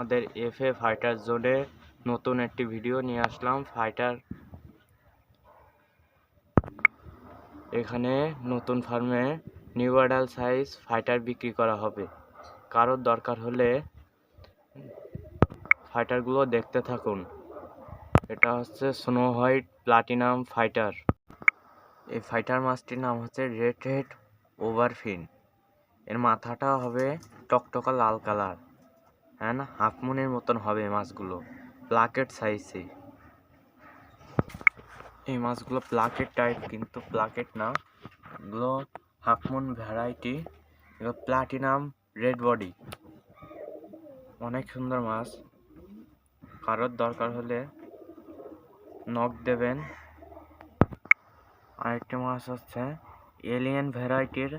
আমাদের FA fighter জোনে নতুন একটি ভিডিও নিয়ে আসলাম। এখানে নতুন ফার্মে নিউ অ্যাডাল্ট সাইজ ফাইটার বিক্রি করা হবে। কারোর দরকার হলে ফাইটারগুলো দেখতে থাকুন। এটা হচ্ছে স্নো হোয়াইট প্লাটিনাম ফাইটার। এই ফাইটার মাছটির নাম হচ্ছে রেড হেড ওভারফিন। এর মাথাটা হবে টকটকা লাল কালার, হ্যাঁ না, হাফ মুনের মতন হবে মাছগুলো, প্লাকেট সাইজে। এই মাছগুলো প্লাকেট টাইপ, কিন্তু প্লাকেট না, এগুলো হাফ মুন ভ্যারাইটি। এগুলো প্লাটিনাম রেড বডি, অনেক সুন্দর মাছ। কারোর দরকার হলে নক দেবেন। আরেকটি মাছ হচ্ছে এলিয়েন ভ্যারাইটির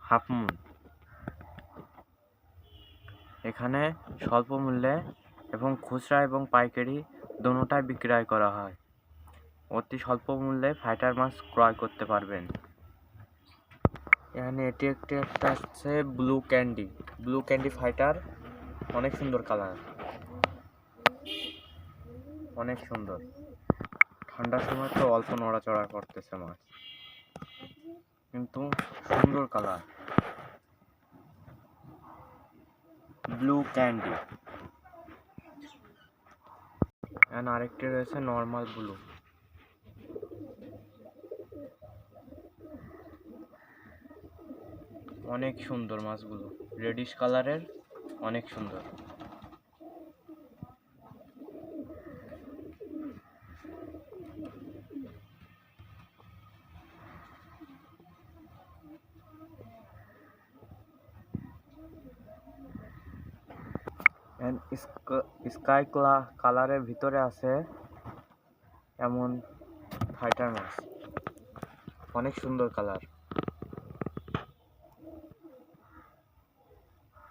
হাফ মুন। এখানে স্বল্প মূল্যে এবং খুচরা এবং পাইকারি দুটোটাই বিক্রয় করা হয়। অতি স্বল্প মূল্যে ফাইটার মাছ ক্রয় করতে পারবেন। এখানে একটা হচ্ছে ব্লু ক্যান্ডি ফাইটার, অনেক সুন্দর কালার, অনেক সুন্দর। ঠান্ডার সময় তো অল্প নড়াচড়া করতেছে মাছ, কিন্তু সুন্দর কালার, ব্লু ক্যান্ডি। এখানে আরেকটি রয়েছে নর্মাল ব্লু। অনেক সুন্দর মাছগুলো, রেডিশ কালারের, অনেক সুন্দর। স্কাই কালারের ভিতরে আছে এমন ফাইটার মাছ, অনেক সুন্দর কালার।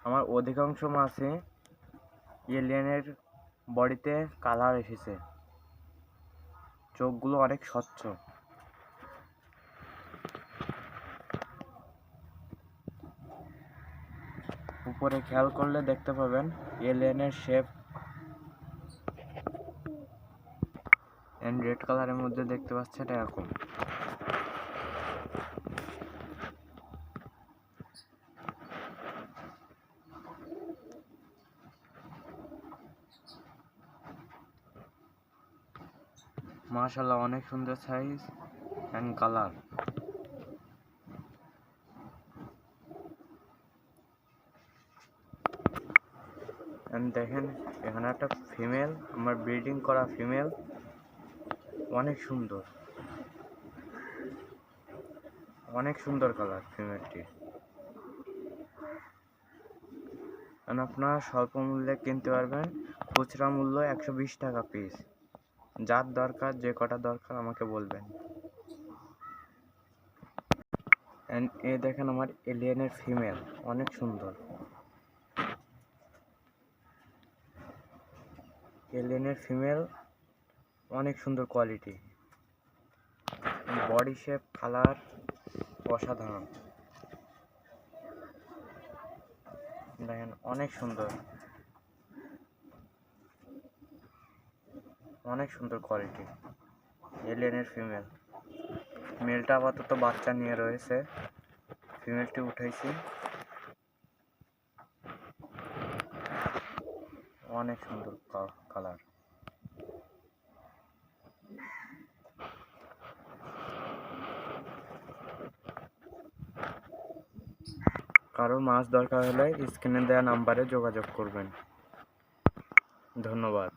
আমার অধিকাংশ মাছে এলিয়েনের বডিতে কালার এসেছে, চোখগুলো অনেক স্বচ্ছ। উপরে খেয়াল করলে দেখতে পাবেন এলিয়েনের শেপ, এন্ড রেড কালারের মধ্যে দেখতে পাচ্ছেন এরকম। মাশাআল্লাহ, অনেক সুন্দর সাইজ এন্ড কালার। দেখেন এখানে একটা ফিমেল, আমার ব্রিডিং করা ফিমেল, অনেক সুন্দর, অনেক সুন্দর কালার ফিমেলটি। আপনারা স্বল্প মূল্যে কিনতে পারবেন, খুচরা মূল্য 120 টাকা পিস। যার দরকার, যে কটা দরকার আমাকে বলবেন। এই দেখেন আমার এলিয়েনের ফিমেল, অনেক সুন্দর। এলিয়েনের ফিমেল অনেক সুন্দর কোয়ালিটি, বডি শেপ, কালার অসাধারণ। দেখেন অনেক সুন্দর, অনেক সুন্দর কোয়ালিটি এলিয়েনের ফিমেল। মেলটা আপাতত বাচ্চা নিয়ে রয়েছে, ফিমেলটি উঠাইছি। অনেক সুন্দর কালার। কারো মাছ দরকার হলে স্ক্রিনে দেওয়া নাম্বারে যোগাযোগ করবেন। ধন্যবাদ।